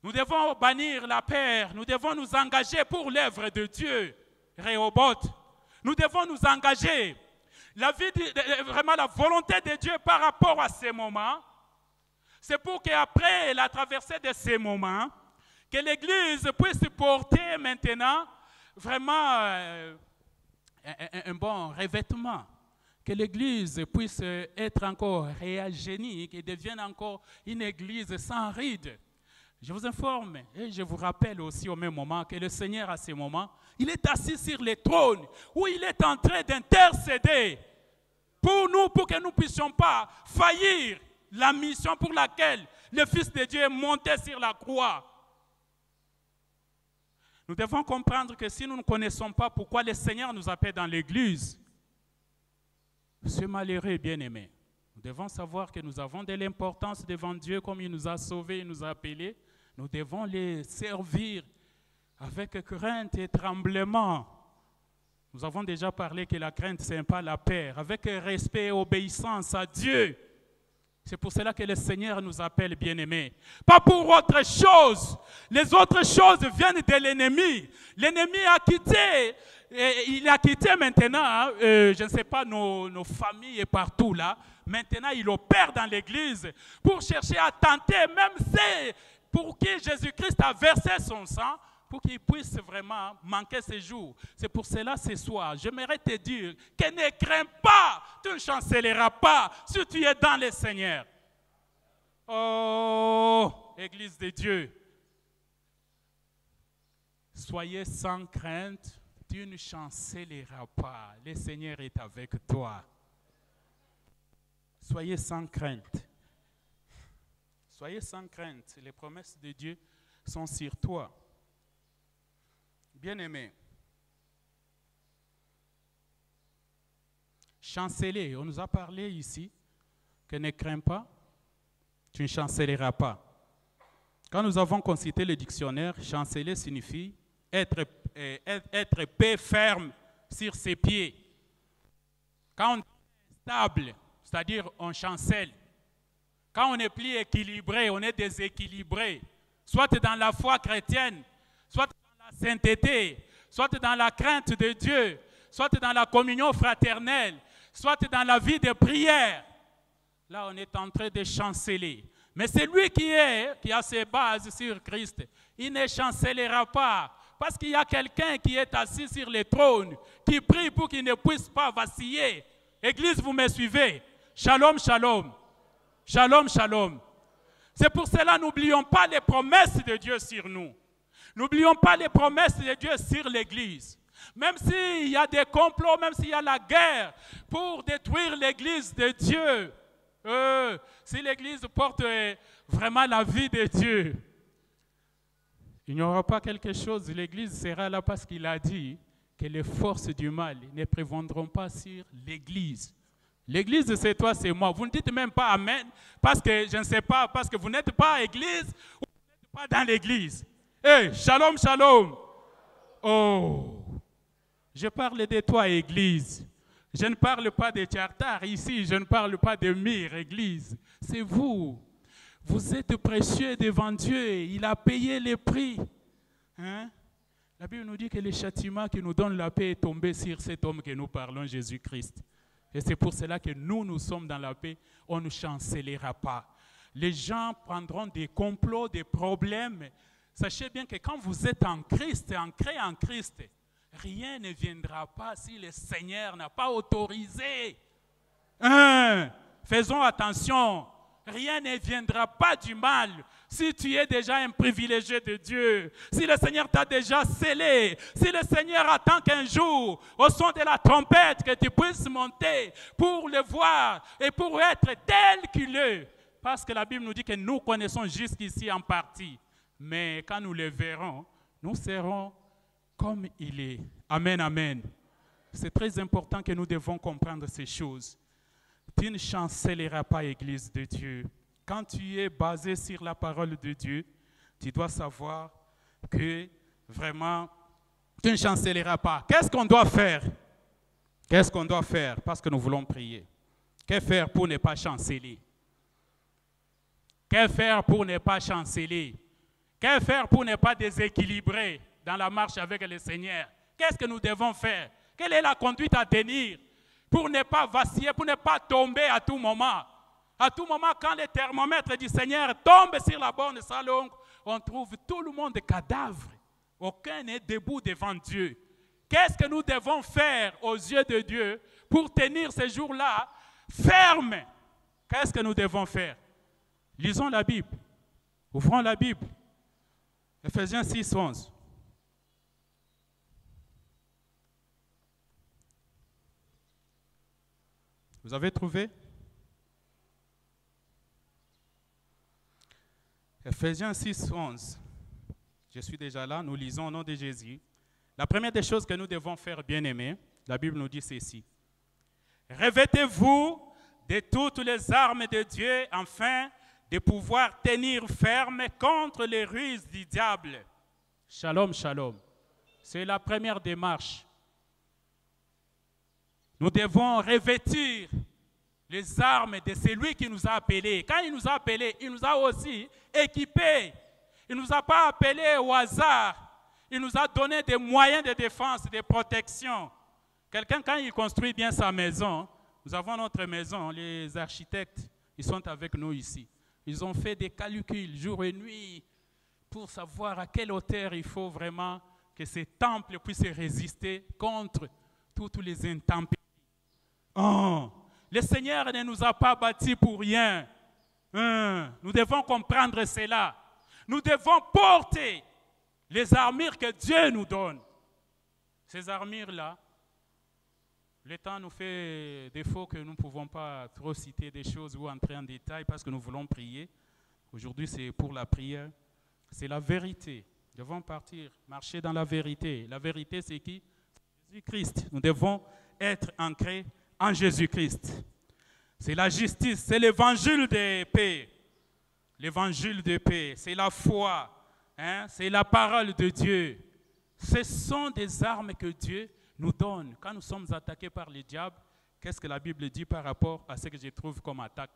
Nous devons bannir la peur. Nous devons nous engager pour l'œuvre de Dieu. Rehoboth. Nous devons nous engager. Vraiment la volonté de Dieu par rapport à ces moments, c'est pour qu'après la traversée de ces moments, que l'Église puisse porter maintenant vraiment un bon revêtement. Que l'Église puisse être encore réagénie, qu'elle devienne encore une Église sans rides. Je vous informe et je vous rappelle aussi au même moment que le Seigneur à ces moments, il est assis sur le trône où il est en train d'intercéder pour nous, pour que nous ne puissions pas faillir la mission pour laquelle le Fils de Dieu est monté sur la croix. Nous devons comprendre que si nous ne connaissons pas pourquoi le Seigneur nous appelle dans l'Église, ce malheureux bien-aimé, nous devons savoir que nous avons de l'importance devant Dieu comme il nous a sauvés, il nous a appelés. Nous devons les servir avec crainte et tremblement. Nous avons déjà parlé que la crainte, ce n'est pas la peur. Avec respect et obéissance à Dieu. C'est pour cela que le Seigneur nous appelle bien-aimés. Pas pour autre chose. Les autres choses viennent de l'ennemi. L'ennemi a quitté. Il a quitté maintenant, je ne sais pas, nos familles et partout là. Maintenant, il opère dans l'église pour chercher à tenter, même si pour qui Jésus-Christ a versé son sang, pour qu'il puisse vraiment manquer ses jours. C'est pour cela, ce soir, j'aimerais te dire que ne crains pas, tu ne chancelleras pas si tu es dans le Seigneur. Oh, Église de Dieu, soyez sans crainte, tu ne chancelleras pas. Le Seigneur est avec toi. Soyez sans crainte. Soyez sans crainte. Les promesses de Dieu sont sur toi. Bien-aimé, chanceler, on nous a parlé ici que ne crains pas, tu ne chancelleras pas. Quand nous avons consulté le dictionnaire, chanceler signifie être paix ferme sur ses pieds. Quand on est stable, c'est-à-dire on chancelle. Quand on n'est plus équilibré, on est déséquilibré. Soit dans la foi chrétienne, soit dans la sainteté, soit dans la crainte de Dieu, soit dans la communion fraternelle, soit dans la vie de prière. Là, on est en train de chanceler. Mais celui qui a ses bases sur Christ, il ne chancellera pas. Parce qu'il y a quelqu'un qui est assis sur le trône, qui prie pour qu'il ne puisse pas vaciller. Église, vous me suivez? Shalom, shalom. Shalom, shalom. C'est pour cela, n'oublions pas les promesses de Dieu sur nous. N'oublions pas les promesses de Dieu sur l'Église. Même s'il y a des complots, même s'il y a la guerre pour détruire l'Église de Dieu, si l'Église porte vraiment la vie de Dieu, il n'y aura pas quelque chose, l'Église sera là parce qu'il a dit que les forces du mal ne prévaudront pas sur l'Église. L'Église, c'est toi, c'est moi. Vous ne dites même pas Amen parce que, je ne sais pas, parce que vous n'êtes pas à Église ou vous n'êtes pas dans l'Église. Hey, shalom, shalom. Oh, Je parle de toi, Église. Je ne parle pas de Tchartar ici, je ne parle pas de Mire, Église. C'est vous. Vous êtes précieux devant Dieu. Il a payé les prix. Hein? La Bible nous dit que le châtiment qui nous donne la paix est tombé sur cet homme que nous parlons, Jésus-Christ. Et c'est pour cela que nous sommes dans la paix. On ne chancellera pas. Les gens prendront des complots, des problèmes. Sachez bien que quand vous êtes en Christ, ancré en Christ, rien ne viendra pas si le Seigneur n'a pas autorisé. Faisons attention. Rien ne viendra pas du mal si tu es déjà un privilégié de Dieu. Si le Seigneur t'a déjà scellé. Si le Seigneur attend qu'un jour, au son de la trompette, que tu puisses monter pour le voir et pour être tel qu'il est. Parce que la Bible nous dit que nous connaissons jusqu'ici en partie. Mais quand nous le verrons, nous serons comme il est. Amen, amen. C'est très important que nous devons comprendre ces choses. Tu ne chancelleras pas, Église de Dieu. Quand tu es basé sur la parole de Dieu, tu dois savoir que vraiment, tu ne chancelleras pas. Qu'est-ce qu'on doit faire? Qu'est-ce qu'on doit faire? Parce que nous voulons prier. Que faire pour ne pas chanceler? Que faire pour ne pas chanceler? Que faire pour ne pas déséquilibrer dans la marche avec le Seigneur? Qu'est-ce que nous devons faire? Quelle est la conduite à tenir pour ne pas vaciller, pour ne pas tomber à tout moment? À tout moment, quand le thermomètre du Seigneur tombe sur la borne salon, on trouve tout le monde cadavre. Aucun n'est debout devant Dieu. Qu'est-ce que nous devons faire aux yeux de Dieu pour tenir ces jours-là fermes? Qu'est-ce que nous devons faire? Lisons la Bible. Ouvrons la Bible. Ephésiens 6, 11. Vous avez trouvé? Ephésiens 6, 11. Je suis déjà là, nous lisons au nom de Jésus. La première des choses que nous devons faire, bien-aimés, la Bible nous dit ceci. Revêtez-vous de toutes les armes de Dieu, afin de pouvoir tenir ferme contre les ruses du diable. Shalom, shalom. C'est la première démarche. Nous devons revêtir les armes de celui qui nous a appelés. Quand il nous a appelés, il nous a aussi équipés. Il ne nous a pas appelés au hasard. Il nous a donné des moyens de défense, de protection. Quelqu'un, quand il construit bien sa maison, nous avons notre maison, les architectes, ils sont avec nous ici. Ils ont fait des calculs jour et nuit pour savoir à quelle hauteur il faut vraiment que ces temples puissent résister contre toutes les intempéries. Oh, le Seigneur ne nous a pas bâtis pour rien. Nous devons comprendre cela. Nous devons porter les armures que Dieu nous donne. Ces armures-là, le temps nous fait défaut que nous ne pouvons pas trop citer des choses ou entrer en détail parce que nous voulons prier. Aujourd'hui, c'est pour la prière. C'est la vérité. Nous devons partir, marcher dans la vérité. La vérité, c'est qui? Jésus-Christ. Nous devons être ancrés en Jésus-Christ. C'est la justice, c'est l'évangile de paix. L'évangile de paix, c'est la foi, hein? C'est la parole de Dieu. Ce sont des armes que Dieu nous donne. Quand nous sommes attaqués par le diable, qu'est-ce que la Bible dit par rapport à ce que je trouve comme attaque?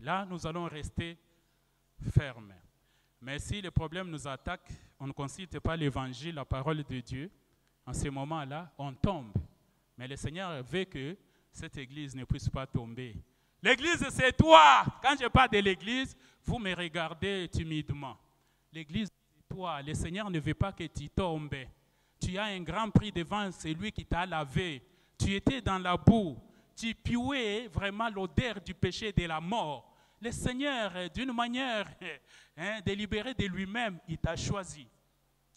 Là, nous allons rester fermes. Mais si le problème nous attaque, on ne consulte pas l'évangile, la parole de Dieu, en ce moment-là, on tombe. Mais le Seigneur veut que cette église ne puisse pas tomber. L'église, c'est toi. Quand je parle de l'église, vous me regardez timidement. L'église, c'est toi. Le Seigneur ne veut pas que tu tombes. Tu as un grand prix devant celui qui t'a lavé. Tu étais dans la boue. Tu puais vraiment l'odeur du péché et de la mort. Le Seigneur, d'une manière délibérée de lui-même, il t'a choisi.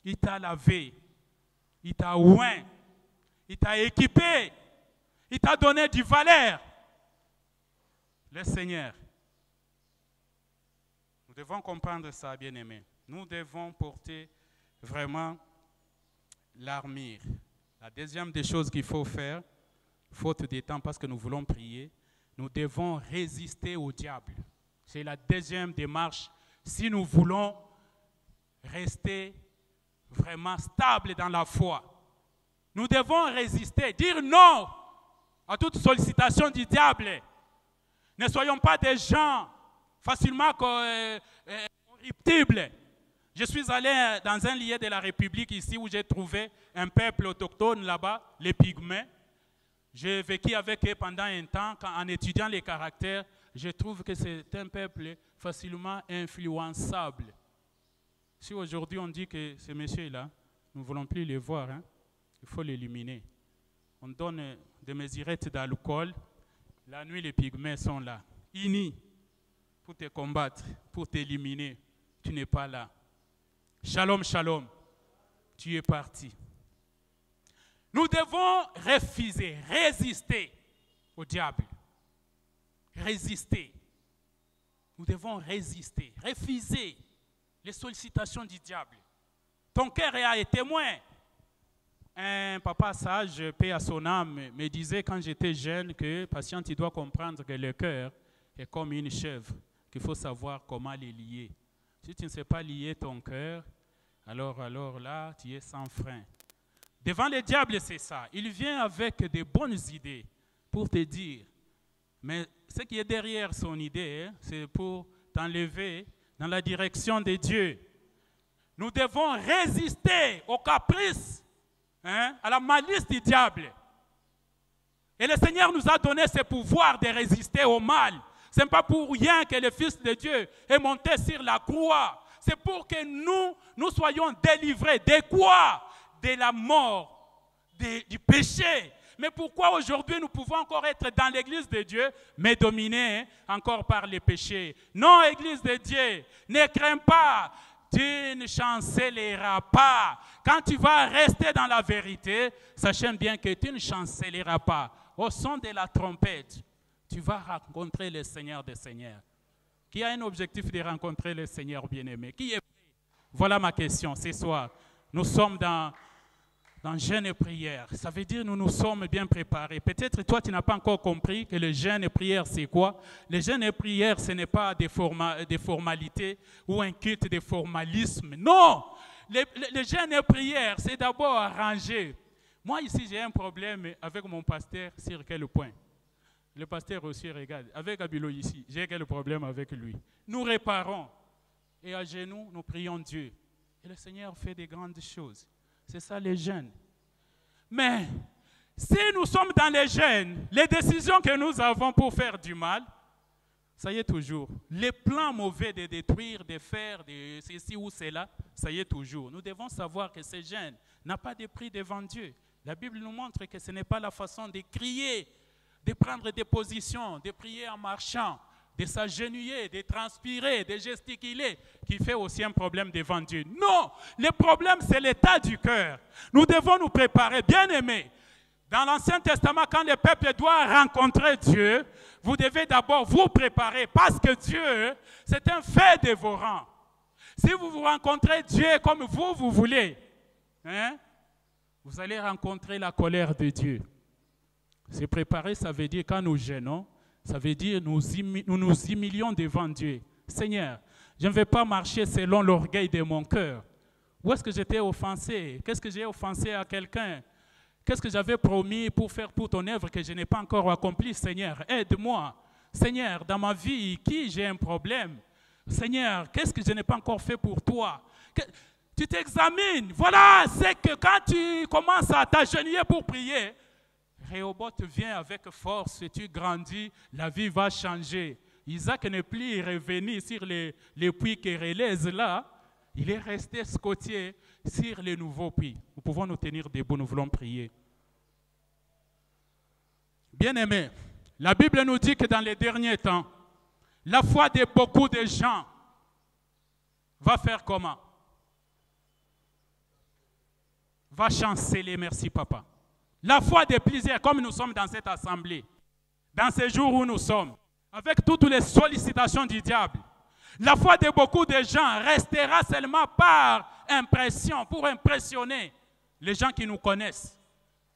Il t'a lavé. Il t'a oint. Il t'a équipé. Il t'a donné du valeur. Le Seigneur. Nous devons comprendre ça, bien-aimés. Nous devons porter vraiment l'armure. La deuxième des choses qu'il faut faire, faute de temps parce que nous voulons prier, nous devons résister au diable. C'est la deuxième démarche si nous voulons rester vraiment stable dans la foi. Nous devons résister, dire non à toute sollicitation du diable. Ne soyons pas des gens facilement corruptibles. Je suis allé dans un lieu de la République ici où j'ai trouvé un peuple autochtone là-bas, les Pygmées. J'ai vécu avec eux pendant un temps. En étudiant les caractères, je trouve que c'est un peuple facilement influençable. Si aujourd'hui on dit que ce monsieur-là, nous ne voulons plus le voir, hein, il faut l'éliminer. On donne des mesurettes d'alcool. La nuit, les Pygmées sont là, unis pour te combattre, pour t'éliminer. Tu n'es pas là. Shalom, shalom. Tu es parti. Nous devons refuser, résister au diable. Résister. Nous devons résister, refuser les sollicitations du diable. Ton cœur est témoin. Un papa sage, paix à son âme, me disait quand j'étais jeune que, patient, tu dois comprendre que le cœur est comme une chèvre, qu'il faut savoir comment les lier. Si tu ne sais pas lier ton cœur, alors là, tu es sans frein. Devant le diable, c'est ça. Il vient avec des bonnes idées pour te dire. Mais ce qui est derrière son idée, c'est pour t'enlever dans la direction de Dieu. Nous devons résister aux caprices, à la malice du diable. Et le Seigneur nous a donné ce pouvoir de résister au mal. Ce n'est pas pour rien que le Fils de Dieu est monté sur la croix. C'est pour que nous soyons délivrés. De quoi? De la mort, du péché. Mais pourquoi aujourd'hui nous pouvons encore être dans l'église de Dieu, mais dominés encore par les péchés? Non, église de Dieu, ne crains pas. Tu ne chancelleras pas. Quand tu vas rester dans la vérité, sachez bien que tu ne chancelleras pas. Au son de la trompette, tu vas rencontrer le Seigneur des Seigneurs. Qui a un objectif de rencontrer le Seigneur bien-aimé? Qui est prêt? Voilà ma question ce soir. Nous sommes dans jeûne et prière. Ça veut dire que nous nous sommes bien préparés. Peut-être toi, tu n'as pas encore compris que le jeûne et prière, c'est quoi? Le jeûne et prière, ce n'est pas des formalités ou un culte de formalisme. Non! Le jeûne et prière, c'est d'abord arrangé. Moi, ici, j'ai un problème avec mon pasteur sur quel point? Le pasteur aussi regarde. Avec Abilo ici, j'ai quel problème avec lui? Nous réparons. Et à genoux, nous prions Dieu. Et le Seigneur fait des grandes choses. C'est ça les jeûnes. Mais si nous sommes dans les jeûnes, les décisions que nous avons pour faire du mal, ça y est toujours. Les plans mauvais de détruire, de faire, de ceci ou cela, ça y est toujours. Nous devons savoir que ce jeûne n'a pas de prix devant Dieu. La Bible nous montre que ce n'est pas la façon de crier, de prendre des positions, de prier en marchant, de s'agenouiller, de transpirer, de gesticuler, qui fait aussi un problème devant Dieu. Non, le problème c'est l'état du cœur. Nous devons nous préparer, bien aimés. Dans l'Ancien Testament, quand le peuple doit rencontrer Dieu, vous devez d'abord vous préparer, parce que Dieu, c'est un fait dévorant. Si vous rencontrez Dieu comme vous voulez, vous allez rencontrer la colère de Dieu. Se préparer, ça veut dire quand nous jeûnons, ça veut dire nous nous humilions devant Dieu. Seigneur, je ne vais pas marcher selon l'orgueil de mon cœur. Où est-ce que j'étais offensé? Qu'est-ce que j'ai offensé à quelqu'un? Qu'est-ce que j'avais promis pour faire pour ton œuvre que je n'ai pas encore accompli? Seigneur, aide-moi. Seigneur, dans ma vie, qui j'ai un problème? Seigneur, qu'est-ce que je n'ai pas encore fait pour toi? Tu t'examines. Voilà, c'est que quand tu commences à t'agenouiller pour prier, Rehoboth vient avec force et tu grandis, la vie va changer. Isaac n'est plus revenu sur les puits querellaises là, il est resté scotier sur les nouveaux puits. Nous pouvons nous tenir debout, nous voulons prier. Bien-aimés, la Bible nous dit que dans les derniers temps, la foi de beaucoup de gens va faire comment? Va chanceler, merci papa. La foi de plusieurs, comme nous sommes dans cette assemblée, dans ces jours où nous sommes, avec toutes les sollicitations du diable, la foi de beaucoup de gens restera seulement par impression, pour impressionner les gens qui nous connaissent.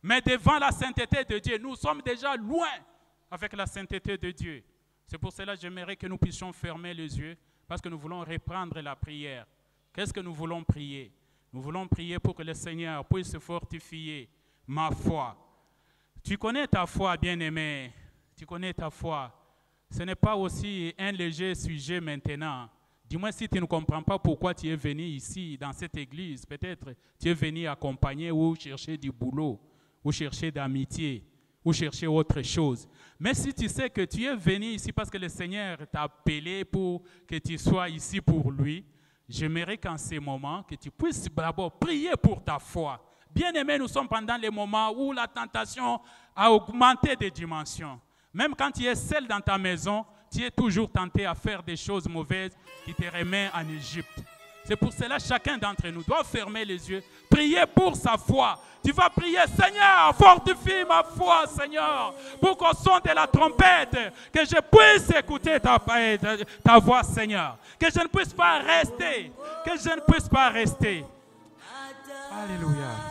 Mais devant la sainteté de Dieu, nous sommes déjà loin avec la sainteté de Dieu. C'est pour cela que j'aimerais que nous puissions fermer les yeux, parce que nous voulons reprendre la prière. Qu'est-ce que nous voulons prier? Nous voulons prier pour que le Seigneur puisse se fortifier ma foi. Tu connais ta foi, bien-aimé. Tu connais ta foi. Ce n'est pas aussi un léger sujet maintenant. Dis-moi si tu ne comprends pas pourquoi tu es venu ici, dans cette église. Peut-être tu es venu accompagner ou chercher du boulot, ou chercher d'amitié, ou chercher autre chose. Mais si tu sais que tu es venu ici parce que le Seigneur t'a appelé pour que tu sois ici pour lui, j'aimerais qu'en ces moments, que tu puisses d'abord prier pour ta foi. Bien-aimé, nous sommes pendant les moments où la tentation a augmenté de dimensions. Même quand tu es seul dans ta maison, tu es toujours tenté à faire des choses mauvaises qui te remettent en Égypte. C'est pour cela que chacun d'entre nous doit fermer les yeux, prier pour sa foi. Tu vas prier, Seigneur, fortifie ma foi, Seigneur, pour qu'au son de la trompette, que je puisse écouter ta voix, Seigneur. Que je ne puisse pas rester, que je ne puisse pas rester. Alléluia.